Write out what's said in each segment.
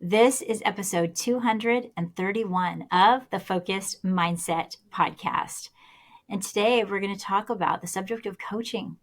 This is episode 231 of the Focused Mindset podcast. And today we're going to talk about the subject of coaching.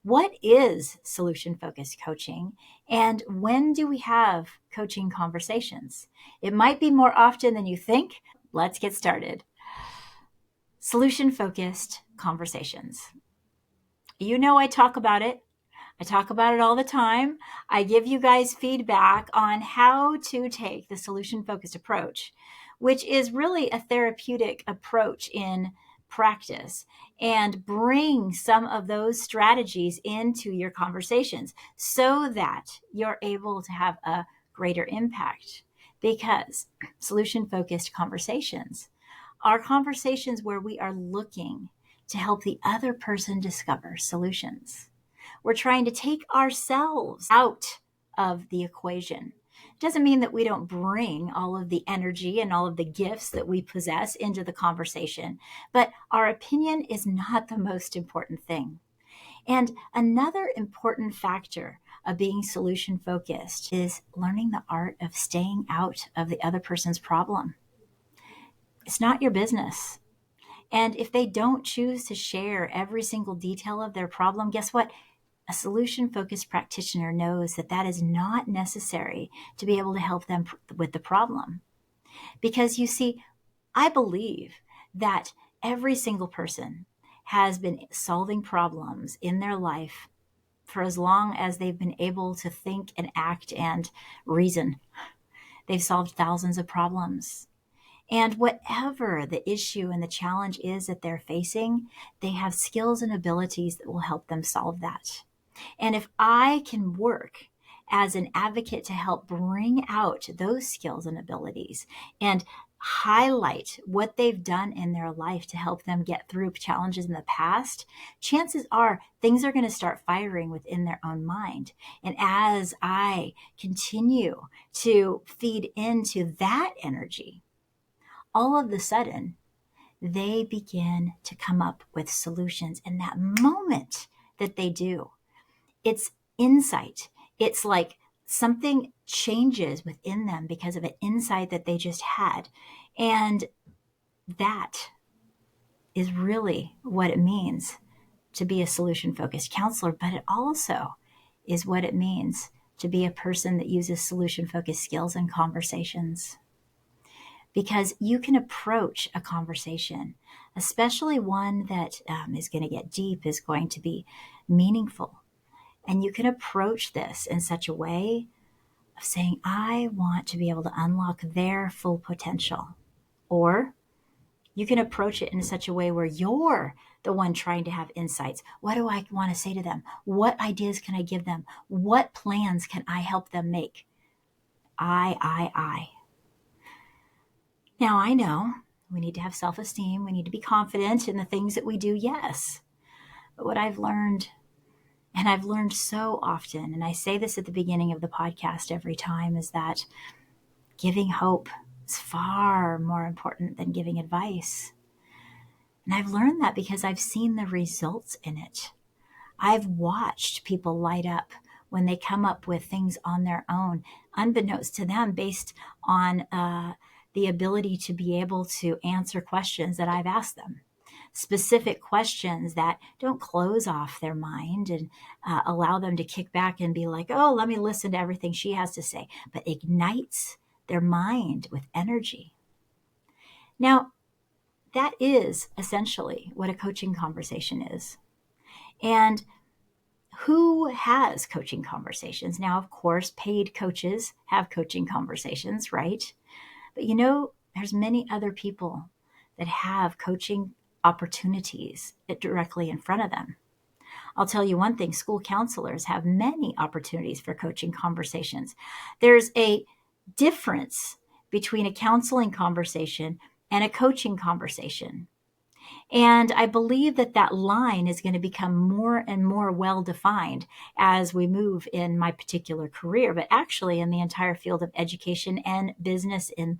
What is solution-focused coaching? And when do we have coaching conversations? It might be more often than you think. Let's get started. Solution-focused conversations. You know I talk about it. I talk about it all the time. I give you guys feedback on how to take the solution-focused approach, which is really a therapeutic approach in practice, and bring some of those strategies into your conversations so that you're able to have a greater impact. Because solution-focused conversations are conversations where we are looking to help the other person discover solutions. We're trying to take ourselves out of the equation. It doesn't mean that we don't bring all of the energy and all of the gifts that we possess into the conversation, but our opinion is not the most important thing. And another important factor of being solution focused is learning the art of staying out of the other person's problem. It's not your business. And if they don't choose to share every single detail of their problem, guess what? A solution-focused practitioner knows that that is not necessary to be able to help them with the problem. Because you see, I believe that every single person has been solving problems in their life for as long as they've been able to think and act and reason. They've solved thousands of problems. And whatever the issue and the challenge is that they're facing, they have skills and abilities that will help them solve that. And if I can work as an advocate to help bring out those skills and abilities and highlight what they've done in their life to help them get through challenges in the past, chances are things are going to start firing within their own mind. And as I continue to feed into that energy, all of a sudden, they begin to come up with solutions. And that moment that they do, it's insight. It's like something changes within them because of an insight that they just had. And that is really what it means to be a solution-focused counselor, but it also is what it means to be a person that uses solution-focused skills in conversations. Because you can approach a conversation, especially one that is going to get deep, is going to be meaningful. And you can approach this in such a way of saying, I want to be able to unlock their full potential. Or you can approach it in such a way where you're the one trying to have insights. What do I want to say to them? What ideas can I give them? What plans can I help them make? I. Now, I know we need to have self-esteem. We need to be confident in the things that we do, yes. But what I've learned, and I've learned so often, and I say this at the beginning of the podcast every time, is that giving hope is far more important than giving advice. And I've learned that because I've seen the results in it. I've watched people light up when they come up with things on their own, unbeknownst to them, based on the ability to be able to answer questions that I've asked them. Specific questions that don't close off their mind and allow them to kick back and be like, oh, let me listen to everything she has to say, but ignites their mind with energy. Now, that is essentially what a coaching conversation is. And who has coaching conversations? Now, of course, paid coaches have coaching conversations, right? But you know, there's many other people that have coaching opportunities directly in front of them. I'll tell you one thing, school counselors have many opportunities for coaching conversations. There's a difference between a counseling conversation and a coaching conversation. And I believe that that line is going to become more and more well-defined as we move in my particular career, but actually in the entire field of education and business in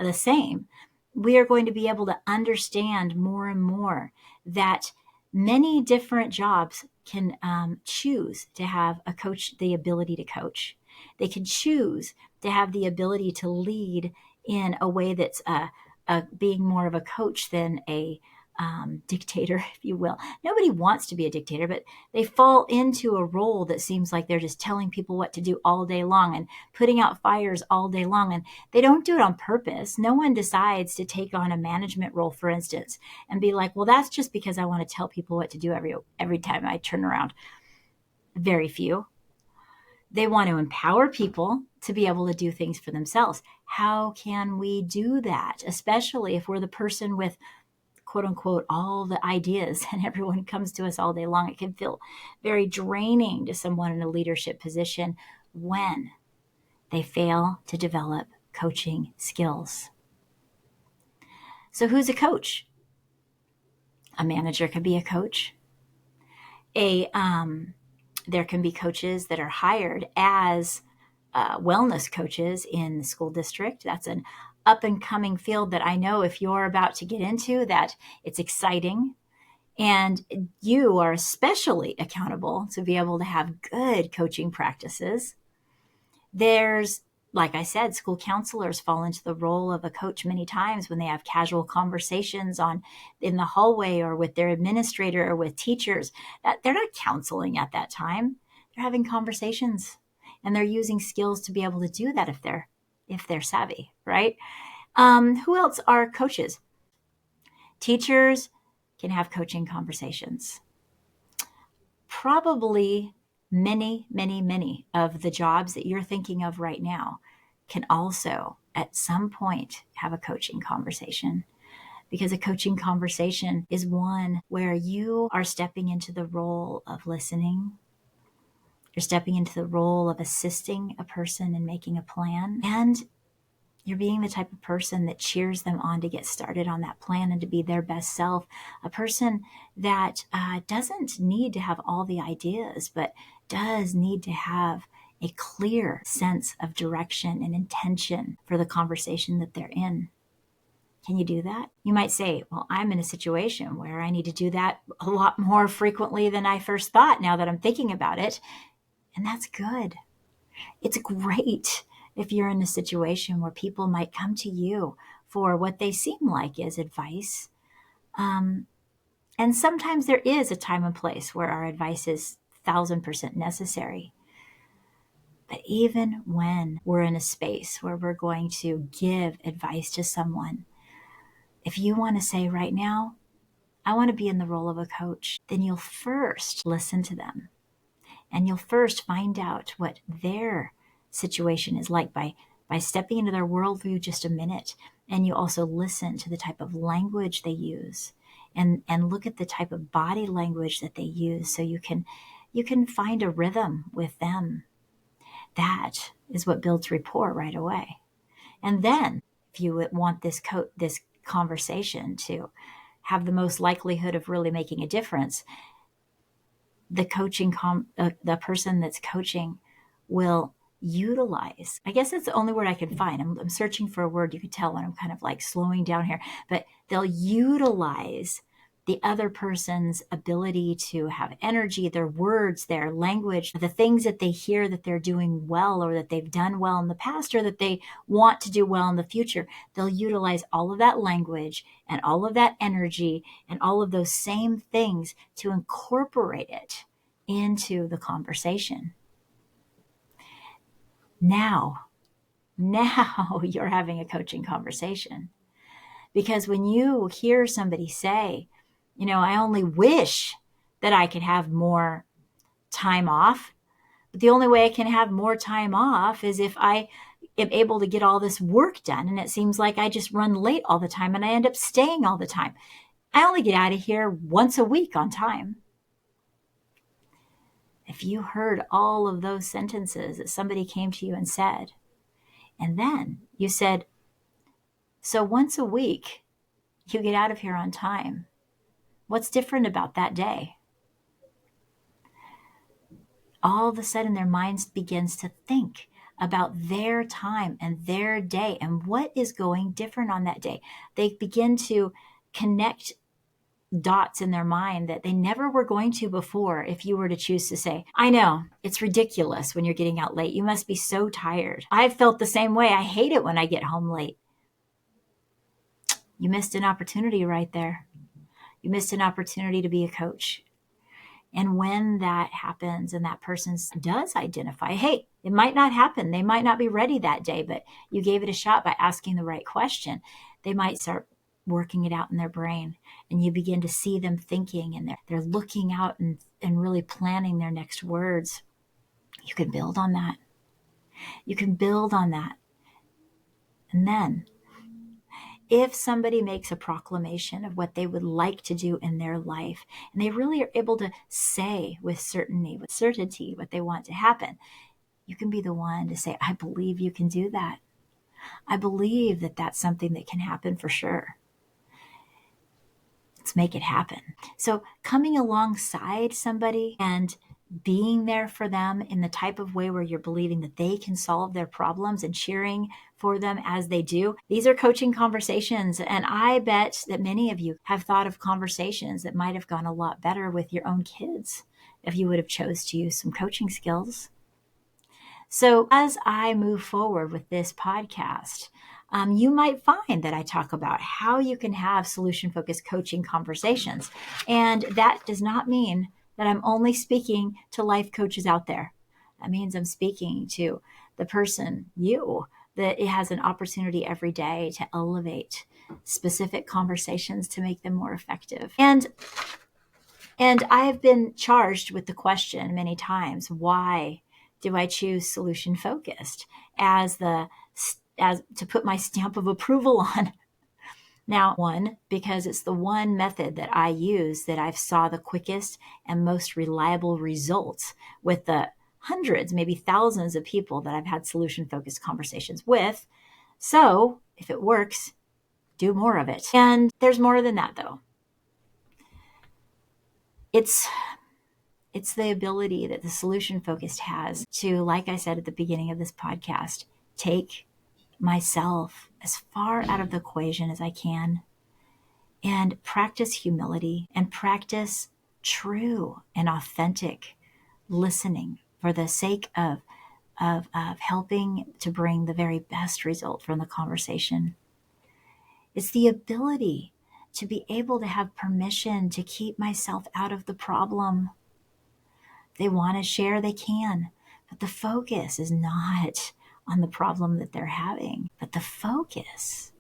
the same. We are going to be able to understand more and more that many different jobs can choose to have a coach, the ability to coach. They can choose to have the ability to lead in a way that's being more of a coach than a dictator, if you will. Nobody wants to be a dictator, but they fall into a role that seems like they're just telling people what to do all day long and putting out fires all day long. And they don't do it on purpose. No one decides to take on a management role, for instance, and be like, well, that's just because I want to tell people what to do every time I turn around. Very few. They want to empower people to be able to do things for themselves. How can we do that? Especially if we're the person with quote unquote all the ideas and everyone comes to us all day long. It can feel very draining to someone in a leadership position when they fail to develop coaching skills. So who's a coach? A manager could be a coach. There can be coaches that are hired as wellness coaches in the school district. That's an up and coming field that I know if you're about to get into, that it's exciting. And you are especially accountable to be able to have good coaching practices. There's, like I said, school counselors fall into the role of a coach many times when they have casual conversations in the hallway or with their administrator or with teachers. That they're not counseling at that time. They're having conversations, and they're using skills to be able to do that if they're savvy, right? Who else are coaches? Teachers can have coaching conversations. Probably many, many, many of the jobs that you're thinking of right now can also at some point have a coaching conversation, because a coaching conversation is one where you are stepping into the role of listening. You're stepping into the role of assisting a person in making a plan, and you're being the type of person that cheers them on to get started on that plan and to be their best self. A person that doesn't need to have all the ideas, but does need to have a clear sense of direction and intention for the conversation that they're in. Can you do that? You might say, well, I'm in a situation where I need to do that a lot more frequently than I first thought now that I'm thinking about it. And that's good. It's great if you're in a situation where people might come to you for what they seem like is advice. And sometimes there is a time and place where our advice is 1,000% necessary. But even when we're in a space where we're going to give advice to someone, if you want to say right now, I want to be in the role of a coach, then you'll first listen to them. And you'll first find out what their situation is like by stepping into their worldview just a minute. And you also listen to the type of language they use and look at the type of body language that they use, so you can find a rhythm with them. That is what builds rapport right away. And then if you want this conversation to have the most likelihood of really making a difference, the person that's coaching will utilize, I guess that's the only word I can find. I'm searching for a word. You can tell when I'm kind of like slowing down here, but they'll utilize the other person's ability to have energy, their words, their language, the things that they hear that they're doing well or that they've done well in the past or that they want to do well in the future. They'll utilize all of that language and all of that energy and all of those same things to incorporate it into the conversation. Now you're having a coaching conversation. Because when you hear somebody say, I only wish that I could have more time off, but the only way I can have more time off is if I am able to get all this work done. And it seems like I just run late all the time and I end up staying all the time. I only get out of here once a week on time. If you heard all of those sentences that somebody came to you and said, and then you said, so once a week, you get out of here on time. What's different about that day? All of a sudden, their minds begins to think about their time and their day and what is going different on that day. They begin to connect dots in their mind that they never were going to before if you were to choose to say, I know, it's ridiculous when you're getting out late. You must be so tired. I've felt the same way. I hate it when I get home late. You missed an opportunity right there. You missed an opportunity to be a coach. And when that happens and that person does identify, hey, it might not happen. They might not be ready that day, but you gave it a shot by asking the right question. They might start working it out in their brain, and you begin to see them thinking, and they're looking out and really planning their next words. You can build on that. You can build on that. And then if somebody makes a proclamation of what they would like to do in their life, and they really are able to say with certainty what they want to happen, you can be the one to say, I believe you can do that. I believe that that's something that can happen for sure. Let's make it happen. So coming alongside somebody and being there for them in the type of way where you're believing that they can solve their problems and cheering for them as they do. These are coaching conversations. And I bet that many of you have thought of conversations that might have gone a lot better with your own kids if you would have chose to use some coaching skills. So as I move forward with this podcast, you might find that I talk about how you can have solution-focused coaching conversations. And that does not mean that I'm only speaking to life coaches out there. That means I'm speaking to the person, you, that it has an opportunity every day to elevate specific conversations to make them more effective. And I've been charged with the question many times, why do I choose solution focused as to put my stamp of approval on? Now, one, because it's the one method that I use that I've saw the quickest and most reliable results with the hundreds, maybe thousands of people that I've had solution focused conversations with. So if it works, do more of it. And there's more than that though. It's the ability that the solution focused has to, like I said at the beginning of this podcast, take myself as far out of the equation as I can and practice humility and practice true and authentic listening for the sake of helping to bring the very best result from the conversation. It's the ability to be able to have permission to keep myself out of the problem. If they want to share, they can. But the focus is not on the problem that they're having, but the focus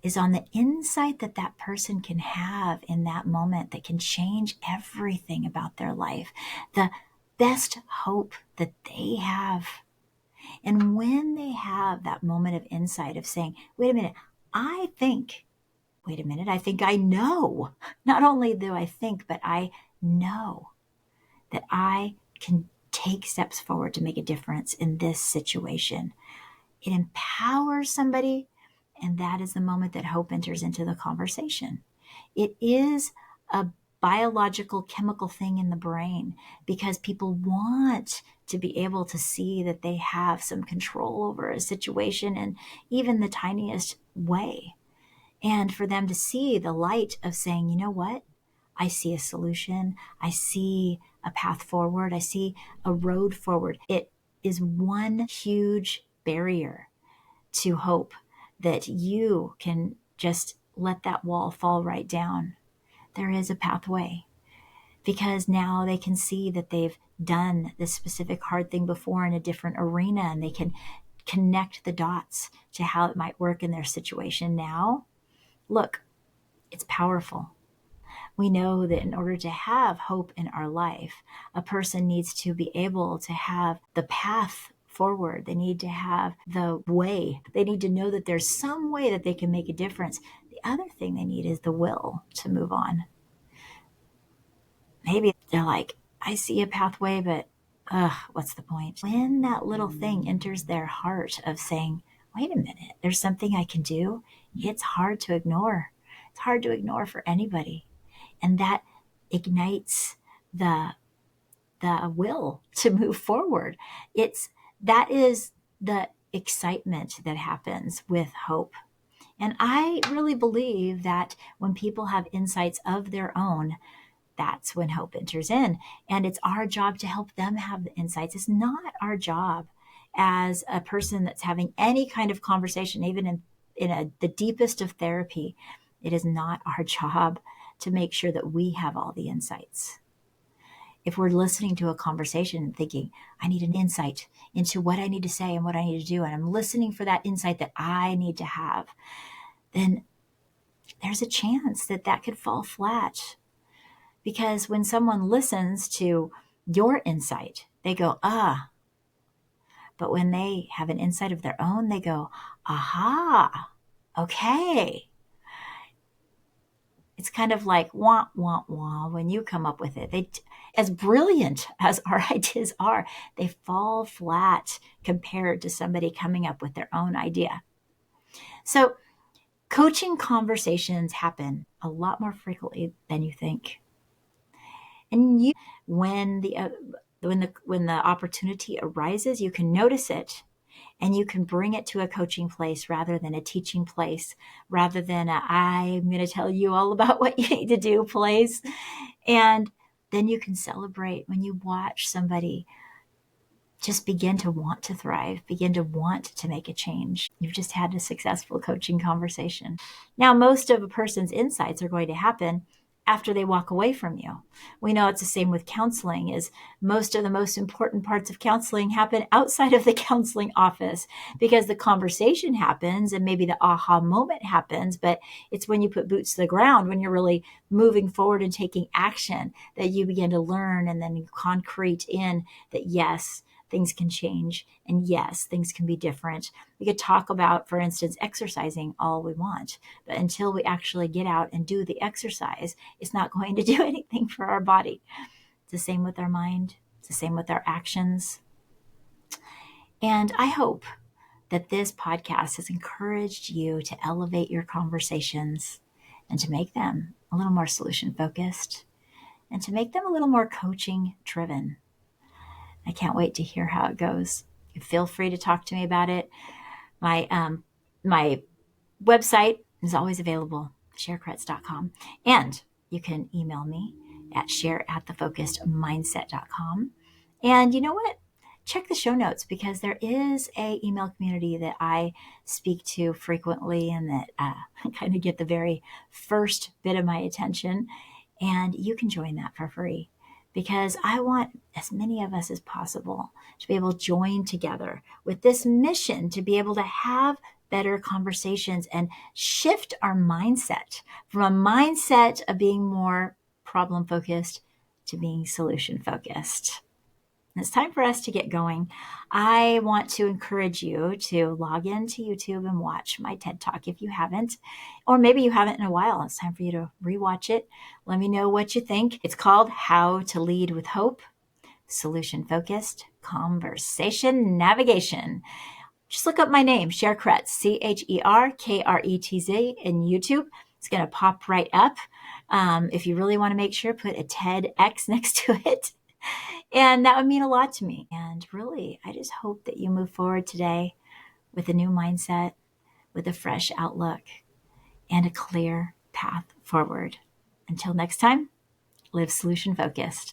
is on the insight that that person can have in that moment that can change everything about their life, the best hope that they have. And when they have that moment of insight of saying, wait a minute, I think I know. Not only do I think, but I know that I can take steps forward to make a difference in this situation. It empowers somebody, and that is the moment that hope enters into the conversation. It is a biological chemical thing in the brain because people want to be able to see that they have some control over a situation in even the tiniest way. And for them to see the light of saying, you know what? I see a solution. I see a path forward. I see a road forward. It is one huge barrier to hope that you can just let that wall fall right down. There is a pathway because now they can see that they've done this specific hard thing before in a different arena, and they can connect the dots to how it might work in their situation now. Look, it's powerful. We know that in order to have hope in our life, a person needs to be able to have the path forward. They need to have the way. They need to know that there's some way that they can make a difference. The other thing they need is the will to move on. Maybe they're like, I see a pathway, but what's the point? When that little thing enters their heart of saying, wait a minute, there's something I can do, it's hard to ignore. It's hard to ignore for anybody. And that ignites the will to move forward. That is the excitement that happens with hope. And I really believe that when people have insights of their own, that's when hope enters in. And it's our job to help them have the insights. It's not our job as a person that's having any kind of conversation, even the deepest of therapy. It is not our job to make sure that we have all the insights. If we're listening to a conversation and thinking, I need an insight into what I need to say and what I need to do, and I'm listening for that insight that I need to have, then there's a chance that that could fall flat. Because when someone listens to your insight, they go, ah. But when they have an insight of their own, they go, aha, okay. It's kind of like wah, wah, wah when you come up with it. As brilliant as our ideas are, they fall flat compared to somebody coming up with their own idea. So coaching conversations happen a lot more frequently than you think. And when the opportunity arises, you can notice it and you can bring it to a coaching place rather than a teaching place, rather than I'm going to tell you all about what you need to do place. And then you can celebrate when you watch somebody just begin to want to thrive, begin to want to make a change. You've just had a successful coaching conversation. Now, most of a person's insights are going to happen after they walk away from you. We know it's the same with counseling, is most of the most important parts of counseling happen outside of the counseling office, because the conversation happens and maybe the aha moment happens, but it's when you put boots to the ground, when you're really moving forward and taking action, that you begin to learn and then concrete in that, yes, things can change. And yes, things can be different. We could talk about, for instance, exercising all we want, but until we actually get out and do the exercise, it's not going to do anything for our body. It's the same with our mind. It's the same with our actions. And I hope that this podcast has encouraged you to elevate your conversations and to make them a little more solution focused and to make them a little more coaching driven. I can't wait to hear how it goes. Feel free to talk to me about it. My website is always available, cherkretz.com. And you can email me at share@thefocusedmindset.com. And you know what? Check the show notes, because there is a email community that I speak to frequently and that kind of get the very first bit of my attention. And you can join that for free, because I want as many of us as possible to be able to join together with this mission to be able to have better conversations and shift our mindset from a mindset of being more problem focused to being solution focused. It's time for us to get going. I want to encourage you to log into YouTube and watch my TED Talk if you haven't, or maybe you haven't in a while. It's time for you to rewatch it. Let me know what you think. It's called How to Lead with Hope, Solution Focused Conversation Navigation. Just look up my name, Cher Kretz, CHERKRETZ, in YouTube. It's going to pop right up. If you really want to make sure, put a TEDx next to it. And that would mean a lot to me. And really, I just hope that you move forward today with a new mindset, with a fresh outlook, and a clear path forward. Until next time, live solution focused.